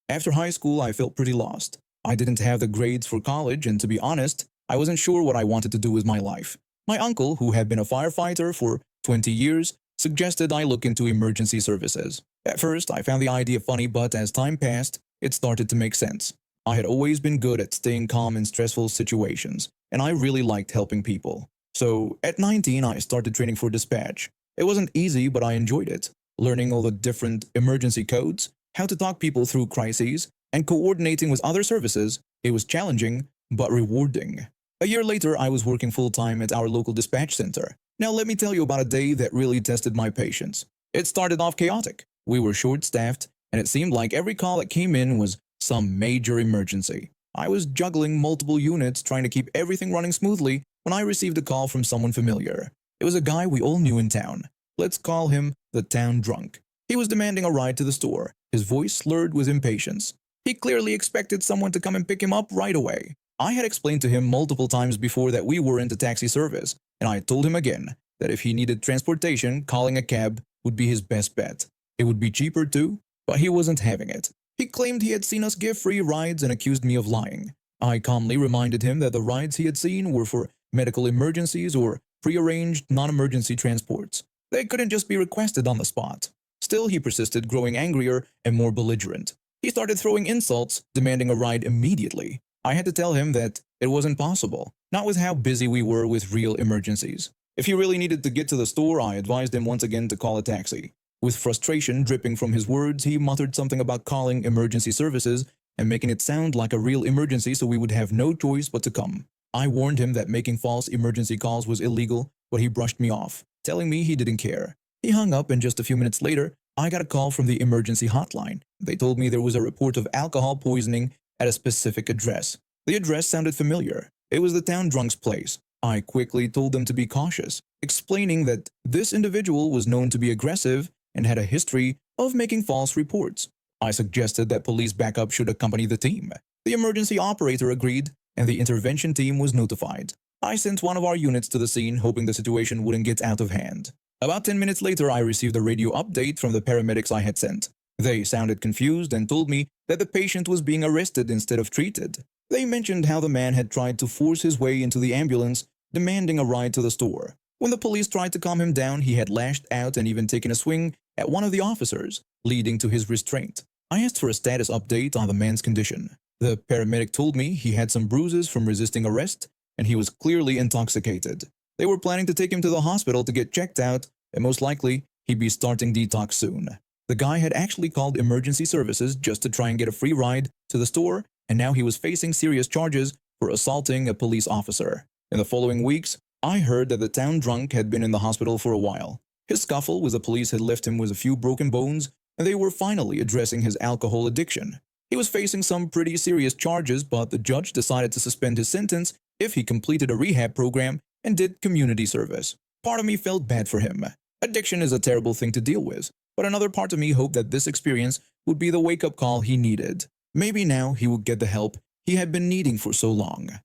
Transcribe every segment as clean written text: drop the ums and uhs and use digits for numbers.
After high school, I felt pretty lost. I didn't have the grades for college, and to be honest, I wasn't sure what I wanted to do with my life. My uncle, who had been a firefighter for 20 years, suggested I look into emergency services. At first, I found the idea funny, but as time passed, it started to make sense. I had always been good at staying calm in stressful situations, and I really liked helping people. So, at 19, I started training for dispatch. It wasn't easy, but I enjoyed it. Learning all the different emergency codes, how to talk people through crises, and coordinating with other services, it was challenging, but rewarding. A year later, I was working full-time at our local dispatch center. Now let me tell you about a day that really tested my patience. It started off chaotic. We were short-staffed, and it seemed like every call that came in was some major emergency. I was juggling multiple units trying to keep everything running smoothly when I received a call from someone familiar. It was a guy we all knew in town. Let's call him the town drunk. He was demanding a ride to the store, his voice slurred with impatience. He clearly expected someone to come and pick him up right away. I had explained to him multiple times before that we were into taxi service, and I told him again that if he needed transportation, calling a cab would be his best bet. It would be cheaper too, but he wasn't having it. He claimed he had seen us give free rides and accused me of lying. I calmly reminded him that the rides he had seen were for medical emergencies or prearranged non-emergency transports. They couldn't just be requested on the spot. Still, he persisted, growing angrier and more belligerent. He started throwing insults, demanding a ride immediately. I had to tell him that it wasn't possible, not with how busy we were with real emergencies. If he really needed to get to the store, I advised him once again to call a taxi. With frustration dripping from his words, he muttered something about calling emergency services and making it sound like a real emergency so we would have no choice but to come. I warned him that making false emergency calls was illegal, but he brushed me off, telling me he didn't care. He hung up, and just a few minutes later, I got a call from the emergency hotline. They told me there was a report of alcohol poisoning at a specific address. The address sounded familiar. It was the town drunk's place. I quickly told them to be cautious, explaining that this individual was known to be aggressive and had a history of making false reports. I suggested that police backup should accompany the team. The emergency operator agreed, and the intervention team was notified. I sent one of our units to the scene, hoping the situation wouldn't get out of hand. About 10 minutes later, I received a radio update from the paramedics I had sent. They sounded confused and told me that the patient was being arrested instead of treated. They mentioned how the man had tried to force his way into the ambulance, demanding a ride to the store. When the police tried to calm him down, he had lashed out and even taken a swing at one of the officers, leading to his restraint. I asked for a status update on the man's condition. The paramedic told me he had some bruises from resisting arrest, and he was clearly intoxicated. They were planning to take him to the hospital to get checked out, and most likely, he'd be starting detox soon. The guy had actually called emergency services just to try and get a free ride to the store, and now he was facing serious charges for assaulting a police officer. In the following weeks, I heard that the town drunk had been in the hospital for a while. His scuffle with the police had left him with a few broken bones, and they were finally addressing his alcohol addiction. He was facing some pretty serious charges, but the judge decided to suspend his sentence if he completed a rehab program and did community service. Part of me felt bad for him. Addiction is a terrible thing to deal with, but another part of me hoped that this experience would be the wake-up call he needed. Maybe now he would get the help he had been needing for so long.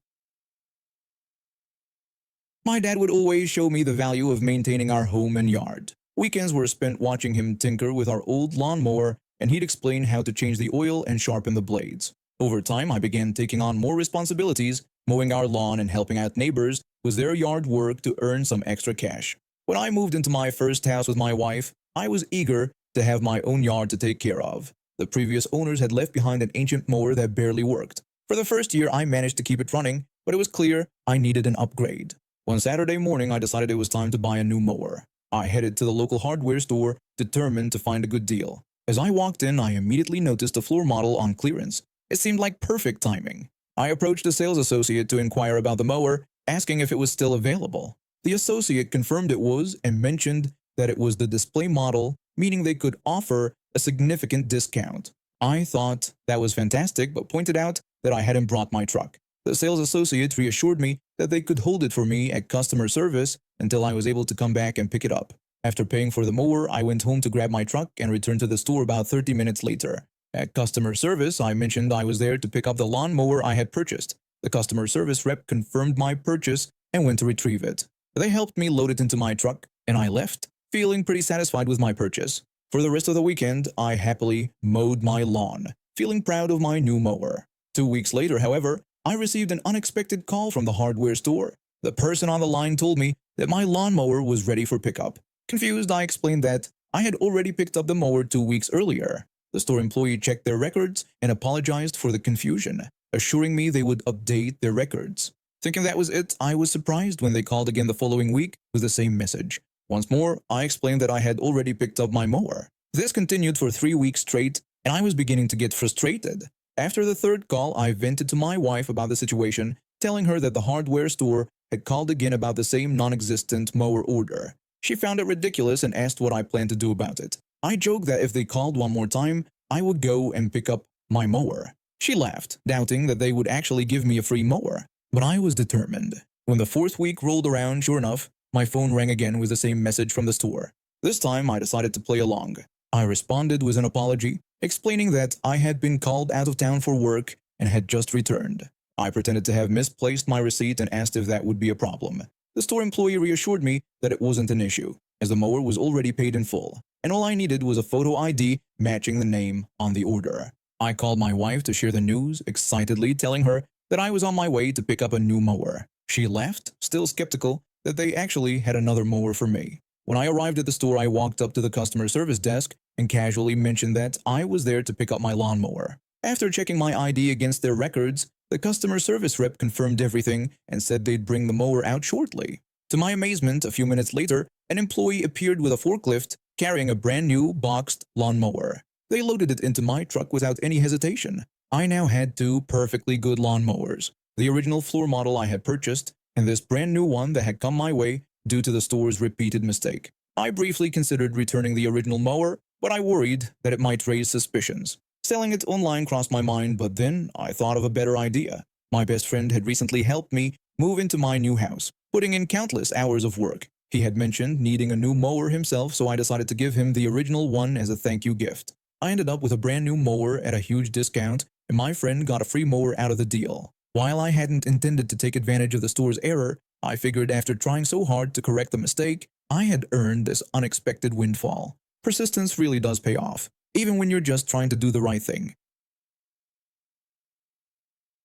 My dad would always show me the value of maintaining our home and yard. Weekends were spent watching him tinker with our old lawnmower, and he'd explain how to change the oil and sharpen the blades. Over time, I began taking on more responsibilities, mowing our lawn and helping out neighbors with their yard work to earn some extra cash. When I moved into my first house with my wife, I was eager to have my own yard to take care of. The previous owners had left behind an ancient mower that barely worked. For the first year, I managed to keep it running, but it was clear I needed an upgrade. One Saturday morning, I decided it was time to buy a new mower. I headed to the local hardware store, determined to find a good deal. As I walked in, I immediately noticed a floor model on clearance. It seemed like perfect timing. I approached a sales associate to inquire about the mower, asking if it was still available. The associate confirmed it was and mentioned that it was the display model, meaning they could offer a significant discount. I thought that was fantastic, but pointed out that I hadn't brought my truck. The sales associate reassured me that they could hold it for me at customer service until I was able to come back and pick it up. After paying for the mower, I went home to grab my truck and returned to the store about 30 minutes later. At customer service, I mentioned I was there to pick up the lawn mower I had purchased. The customer service rep confirmed my purchase and went to retrieve it. They helped me load it into my truck, and I left, feeling pretty satisfied with my purchase. For the rest of the weekend, I happily mowed my lawn. feeling proud of my new mower. 2 weeks later, however, I received an unexpected call from the hardware store. The person on the line told me that my lawnmower was ready for pickup. Confused, I explained that I had already picked up the mower 2 weeks earlier. The store employee checked their records and apologized for the confusion, assuring me they would update their records. Thinking that was it, I was surprised when they called again the following week with the same message. Once more, I explained that I had already picked up my mower. This continued for 3 weeks straight, and I was beginning to get frustrated. After the third call, I vented to my wife about the situation, telling her that the hardware store had called again about the same non-existent mower order. She found it ridiculous and asked what I planned to do about it. I joked that if they called one more time, I would go and pick up my mower. She laughed, doubting that they would actually give me a free mower. But I was determined. When the fourth week rolled around, sure enough, my phone rang again with the same message from the store. This time, I decided to play along. I responded with an apology, explaining that I had been called out of town for work and had just returned. I pretended to have misplaced my receipt and asked if that would be a problem. The store employee reassured me that it wasn't an issue, as the mower was already paid in full, and all I needed was a photo ID matching the name on the order. I called my wife to share the news, excitedly telling her that I was on my way to pick up a new mower. She laughed, still skeptical that they actually had another mower for me. When I arrived at the store, I walked up to the customer service desk and casually mentioned that I was there to pick up my lawnmower. After checking my ID against their records, the customer service rep confirmed everything and said they'd bring the mower out shortly. To my amazement, a few minutes later, an employee appeared with a forklift carrying a brand new boxed lawnmower. They loaded it into my truck without any hesitation. I now had two perfectly good lawnmowers, the original floor model I had purchased and this brand new one that had come my way due to the store's repeated mistake. I briefly considered returning the original mower, but I worried that it might raise suspicions. Selling it online crossed my mind, but then I thought of a better idea. My best friend had recently helped me move into my new house, putting in countless hours of work. He had mentioned needing a new mower himself, so I decided to give him the original one as a thank you gift. I ended up with a brand new mower at a huge discount, and my friend got a free mower out of the deal. While I hadn't intended to take advantage of the store's error, I figured after trying so hard to correct the mistake, I had earned this unexpected windfall. Persistence really does pay off, even when you're just trying to do the right thing.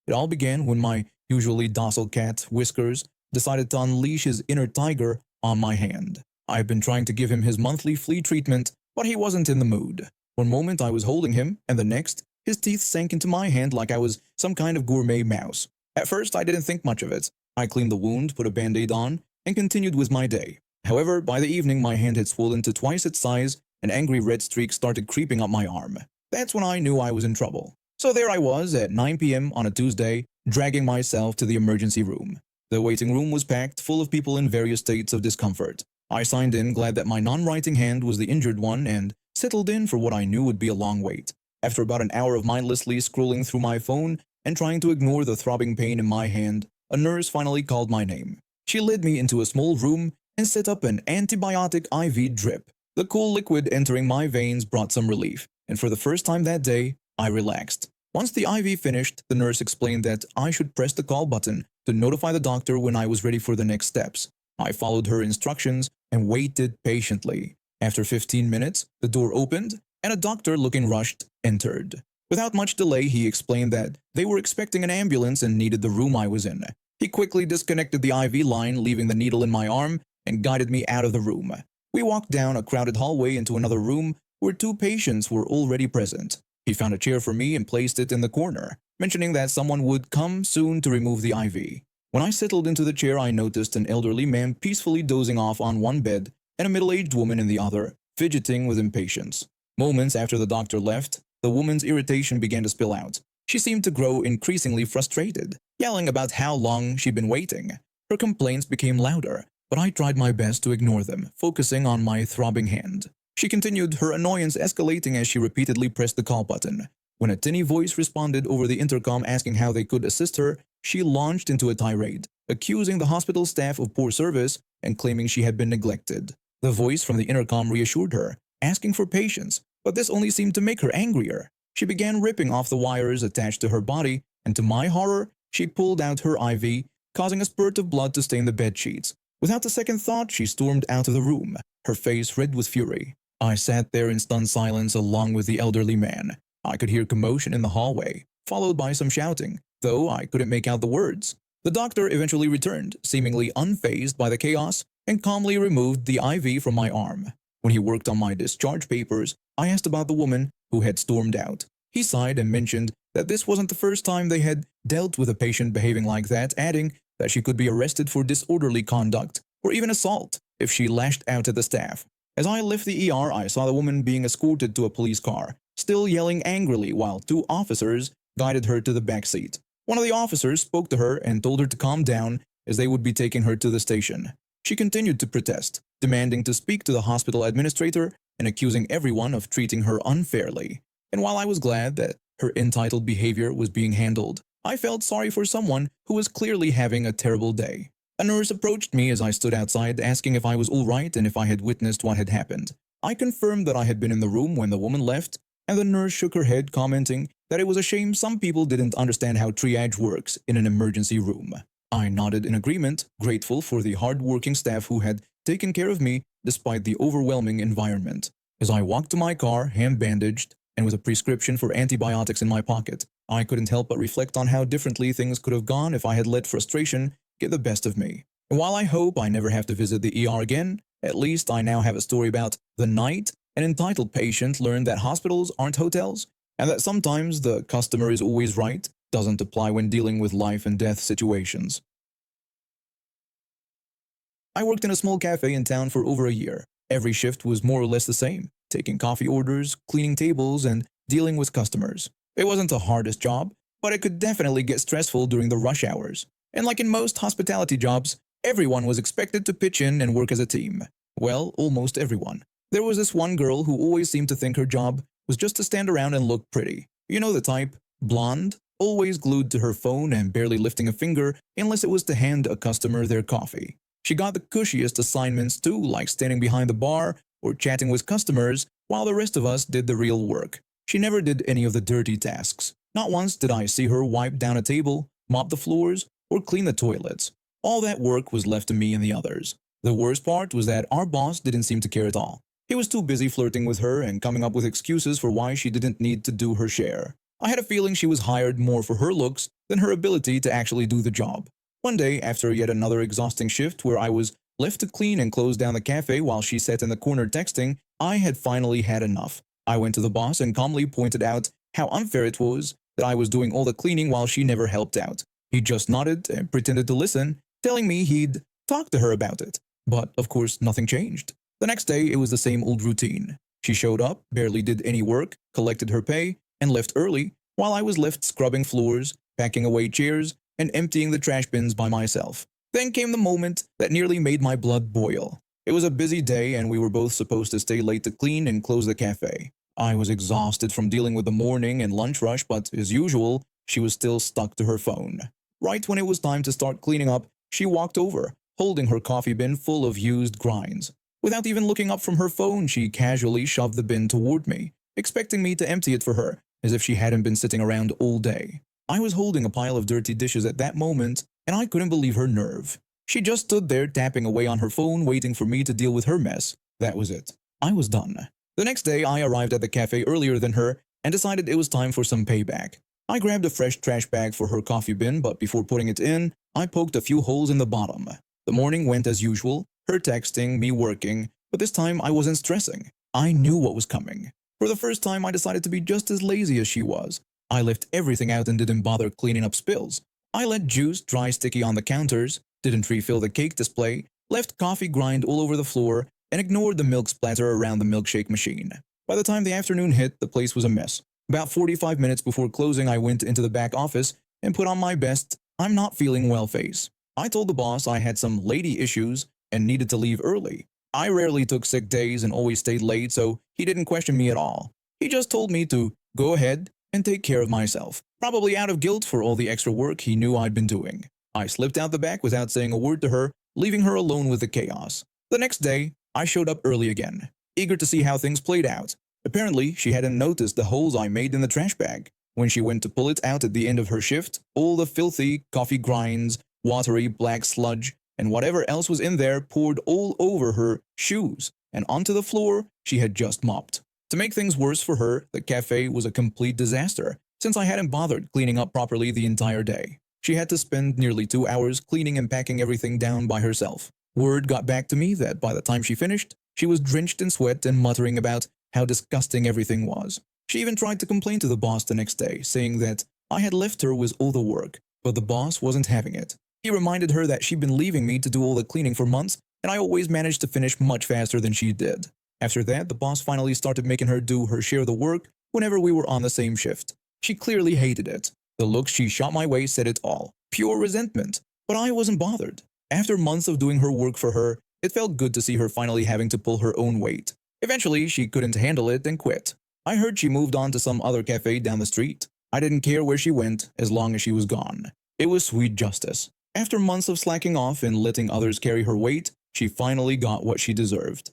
It all began when my usually docile cat, Whiskers, decided to unleash his inner tiger on my hand. I had been trying to give him his monthly flea treatment, but he wasn't in the mood. One moment I was holding him, and the next, his teeth sank into my hand like I was some kind of gourmet mouse. At first, I didn't think much of it. I cleaned the wound, put a band-aid on, and continued with my day. However, by the evening, my hand had swollen to twice its size, and angry red streaks started creeping up my arm. That's when I knew I was in trouble. So there I was at 9 p.m. on a Tuesday, dragging myself to the emergency room. The waiting room was packed, full of people in various states of discomfort. I signed in, glad that my non-writing hand was the injured one, and settled in for what I knew would be a long wait. After about an hour of mindlessly scrolling through my phone and trying to ignore the throbbing pain in my hand, a nurse finally called my name. She led me into a small room and set up an antibiotic IV drip. The cool liquid entering my veins brought some relief, and for the first time that day, I relaxed. Once the IV finished, the nurse explained that I should press the call button to notify the doctor when I was ready for the next steps. I followed her instructions and waited patiently. After 15 minutes, the door opened, and a doctor looking rushed entered. Without much delay, he explained that they were expecting an ambulance and needed the room I was in. He quickly disconnected the IV line, leaving the needle in my arm, and guided me out of the room. We walked down a crowded hallway into another room where two patients were already present. He found a chair for me and placed it in the corner, mentioning that someone would come soon to remove the IV. When I settled into the chair, I noticed an elderly man peacefully dozing off on one bed and a middle-aged woman in the other, fidgeting with impatience. Moments after the doctor left, the woman's irritation began to spill out. She seemed to grow increasingly frustrated, yelling about how long she'd been waiting. Her complaints became louder, but I tried my best to ignore them, focusing on my throbbing hand. She continued, her annoyance escalating as she repeatedly pressed the call button. When a tinny voice responded over the intercom asking how they could assist her, she launched into a tirade, accusing the hospital staff of poor service and claiming she had been neglected. The voice from the intercom reassured her, asking for patience, but this only seemed to make her angrier. She began ripping off the wires attached to her body, and to my horror, she pulled out her IV, causing a spurt of blood to stain the bedsheets. Without a second thought, she stormed out of the room, her face red with fury. I sat there in stunned silence along with the elderly man. I could hear commotion in the hallway, followed by some shouting, though I couldn't make out the words. The doctor eventually returned, seemingly unfazed by the chaos, and calmly removed the IV from my arm. When he worked on my discharge papers, I asked about the woman who had stormed out. He sighed and mentioned that this wasn't the first time they had dealt with a patient behaving like that, adding that she could be arrested for disorderly conduct or even assault if she lashed out at the staff. As I left the ER, I saw the woman being escorted to a police car, still yelling angrily while two officers guided her to the back seat. One of the officers spoke to her and told her to calm down as they would be taking her to the station. She continued to protest, demanding to speak to the hospital administrator and accusing everyone of treating her unfairly. And while I was glad that her entitled behavior was being handled, I felt sorry for someone who was clearly having a terrible day. A nurse approached me as I stood outside, asking if I was all right and if I had witnessed what had happened. I confirmed that I had been in the room when the woman left, and the nurse shook her head, commenting that it was a shame some people didn't understand how triage works in an emergency room. I nodded in agreement, grateful for the hard-working staff who had taken care of me despite the overwhelming environment. As I walked to my car, hand-bandaged, and with a prescription for antibiotics in my pocket, I couldn't help but reflect on how differently things could have gone if I had let frustration get the best of me. And while I hope I never have to visit the ER again, at least I now have a story about the night an entitled patient learned that hospitals aren't hotels, and that sometimes the customer is always right doesn't apply when dealing with life and death situations. I worked in a small cafe in town for over a year. Every shift was more or less the same, taking coffee orders, cleaning tables, and dealing with customers. It wasn't the hardest job, but it could definitely get stressful during the rush hours. And like in most hospitality jobs, everyone was expected to pitch in and work as a team. Well, almost everyone. There was this one girl who always seemed to think her job was just to stand around and look pretty. You know the type, blonde, always glued to her phone and barely lifting a finger unless it was to hand a customer their coffee. She got the cushiest assignments too, like standing behind the bar or chatting with customers, while the rest of us did the real work. She never did any of the dirty tasks. Not once did I see her wipe down a table, mop the floors, or clean the toilets. All that work was left to me and the others. The worst part was that our boss didn't seem to care at all. He was too busy flirting with her and coming up with excuses for why she didn't need to do her share. I had a feeling she was hired more for her looks than her ability to actually do the job. One day, after yet another exhausting shift where I was left to clean and close down the cafe while she sat in the corner texting, I had finally had enough. I went to the boss and calmly pointed out how unfair it was that I was doing all the cleaning while she never helped out. He just nodded and pretended to listen, telling me he'd talk to her about it. But, of course, nothing changed. The next day, it was the same old routine. She showed up, barely did any work, collected her pay, and left early, while I was left scrubbing floors, packing away chairs, and emptying the trash bins by myself. Then came the moment that nearly made my blood boil. It was a busy day, and we were both supposed to stay late to clean and close the cafe. I was exhausted from dealing with the morning and lunch rush, but as usual, she was still stuck to her phone. Right when it was time to start cleaning up, she walked over, holding her coffee bin full of used grinds. Without even looking up from her phone, she casually shoved the bin toward me, expecting me to empty it for her, as if she hadn't been sitting around all day. I was holding a pile of dirty dishes at that moment, and I couldn't believe her nerve. She just stood there tapping away on her phone, waiting for me to deal with her mess. That was it. I was done. The next day, I arrived at the cafe earlier than her and decided it was time for some payback. I grabbed a fresh trash bag for her coffee bin, but before putting it in, I poked a few holes in the bottom. The morning went as usual, her texting, me working, but this time I wasn't stressing. I knew what was coming. For the first time, I decided to be just as lazy as she was. I left everything out and didn't bother cleaning up spills. I let juice dry sticky on the counters, didn't refill the cake display, left coffee grind all over the floor, and ignored the milk splatter around the milkshake machine. By the time the afternoon hit, the place was a mess. About 45 minutes before closing, I went into the back office and put on my best "I'm not feeling well" face. I told the boss I had some lady issues and needed to leave early. I rarely took sick days and always stayed late, so he didn't question me at all. He just told me to go ahead and take care of myself, probably out of guilt for all the extra work he knew I'd been doing. I slipped out the back without saying a word to her, leaving her alone with the chaos. The next day, I showed up early again, eager to see how things played out. Apparently, she hadn't noticed the holes I made in the trash bag. When she went to pull it out at the end of her shift, all the filthy coffee grinds, watery black sludge, and whatever else was in there poured all over her shoes and onto the floor she had just mopped. To make things worse for her, the cafe was a complete disaster since I hadn't bothered cleaning up properly the entire day. She had to spend nearly 2 hours cleaning and packing everything down by herself. Word got back to me that by the time she finished, she was drenched in sweat and muttering about how disgusting everything was. She even tried to complain to the boss the next day, saying that I had left her with all the work, but the boss wasn't having it. He reminded her that she'd been leaving me to do all the cleaning for months, and I always managed to finish much faster than she did. After that, the boss finally started making her do her share of the work whenever we were on the same shift. She clearly hated it. The look she shot my way said it all. Pure resentment. But I wasn't bothered. After months of doing her work for her, it felt good to see her finally having to pull her own weight. Eventually, she couldn't handle it and quit. I heard she moved on to some other cafe down the street. I didn't care where she went as long as she was gone. It was sweet justice. After months of slacking off and letting others carry her weight, she finally got what she deserved.